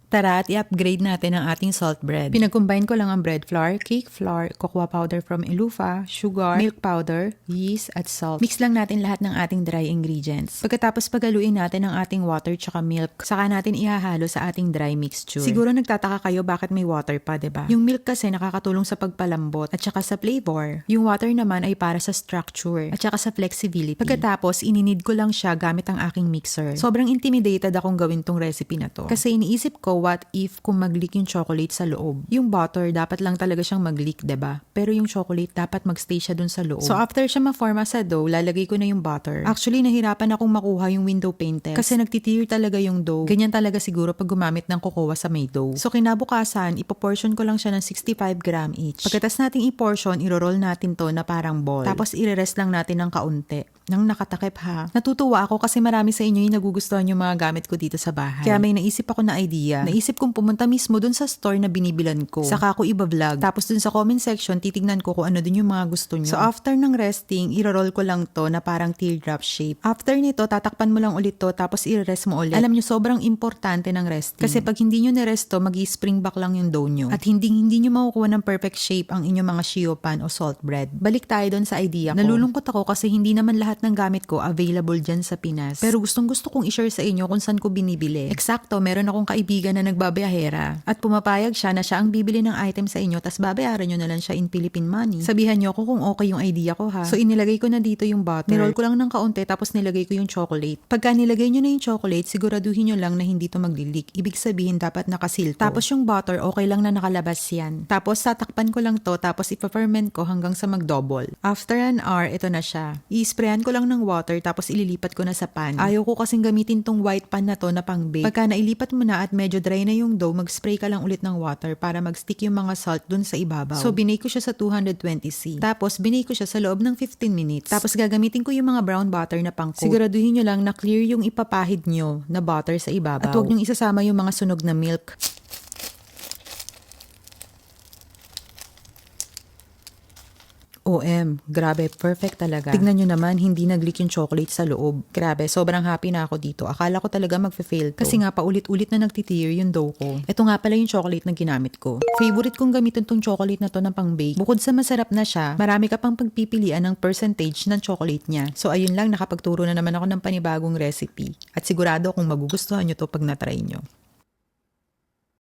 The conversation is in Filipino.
Tara at i-upgrade natin ang ating salt bread. Pinag-combine ko lang ang bread flour, cake flour, cocoa powder from Elufa, sugar, milk powder, yeast, at salt. Mix lang natin lahat ng ating dry ingredients. Pagkatapos pagaluin natin ang ating water tsaka milk, saka natin ihahalo sa ating dry mixture. Siguro nagtataka kayo bakit may water pa, diba? Yung milk kasi nakakatulong sa pagpalambot at saka sa flavor. Yung water naman ay para sa structure at saka sa flexibility. Pagkatapos, ininid ko lang siya gamit ang aking mixer. Sobrang intimidated akong gawin tong recipe na to. Kasi iniisip ko, what if kung mag-leak yung chocolate sa loob? Yung butter, dapat lang talaga siyang mag-leak, diba? Pero yung chocolate, dapat mag-stay siya dun sa loob. So after siya ma-forma sa dough, lalagay ko na yung butter. Actually, nahirapan akong makuha yung window pane test. Kasi nagtitear talaga yung dough. Ganyan talaga siguro pag gumamit ng cocoa sa may dough. So kinabukasan, ipoportion ko lang siya ng 65 gram each. Pagkatas nating i-portion, iro-roll natin to na parang ball. Tapos i-rest lang natin ng kaunti. Nang nakatakip ha. Natutuwa ako kasi marami sa inyo yung nagugustuhan yung mga gamit ko dito sa bahay. Kaya may naisip ako na idea. Naisip kong pumunta mismo dun sa store na binibilan ko. Saka ko iba-vlog. Tapos dun sa comment section, titignan ko kung ano dun yung mga gusto nyo. So after ng resting, iro-roll ko lang to na parang teardrop shape. After nito, tatakpan mo lang ulit to tapos i-rest mo ulit. Alam nyo, sobrang importante ng resting. Kasi pag hindi nyo ni-rest to, mag-i-spring back lang yung dough nyo. At hindi nyo makukuha ng perfect shape ang inyong mga shio pan o salt bread. Balik tayo dun sa idea ko. Nalulungkot ako kasi hindi naman lahat ng gamit ko available dyan sa Pinas. Pero gustong-gusto kong i-share sa inyo kung saan ko binibili. Eksakto, meron akong kaibigan na nagbabiyahera at pumapayag siya na siya ang bibili ng item sa inyo tas babayaran nyo na lang siya in Philippine money. Sabihan nyo ako kung okay yung idea ko ha. So inilagay ko na dito yung butter. Niroll ko lang ng kaunti tapos nilagay ko yung chocolate. Pagka nilagay nyo na yung chocolate, siguraduhin nyo lang na hindi to maglilik. Ibig sabihin dapat nakasil to. Tapos yung butter, okay lang na nakalabas yan. Tapos tatakpan ko lang to tapos ipa-ferment ko hanggang sa mag-double. After an hour, ito na siya. I-sprayan ko lang ng water tapos ililipat ko na sa pan. Ayaw ko kasing gamitin tong white pan na to na pang bake. Pagka nailipat mo na at medyo dry na yung dough, mag-spray ka lang ulit ng water para mag-stick yung mga salt dun sa ibabaw. So binake ko siya sa 220°. Tapos binake ko siya sa loob ng 15 minutes. Tapos gagamitin ko yung mga brown butter na pang coat. Siguraduhin nyo lang na clear yung ipapahid nyo na butter sa ibabaw. At huwag nyong isasama yung mga sunog na milk. OM, grabe, perfect talaga. Tignan nyo naman, hindi nag-leak yung chocolate sa loob. Grabe, sobrang happy na ako dito. Akala ko talaga magfe-fail to. Kasi nga, paulit-ulit na nagtitear yung dough ko. Ito nga pala yung chocolate na ginamit ko. Favorite kong gamitin tong chocolate na to ng pang-bake. Bukod sa masarap na siya, marami ka pang pagpipilian ng percentage ng chocolate niya. So ayun lang, nakapagturo na naman ako ng panibagong recipe. At sigurado kung magugustuhan nyo to pag na-try nyo.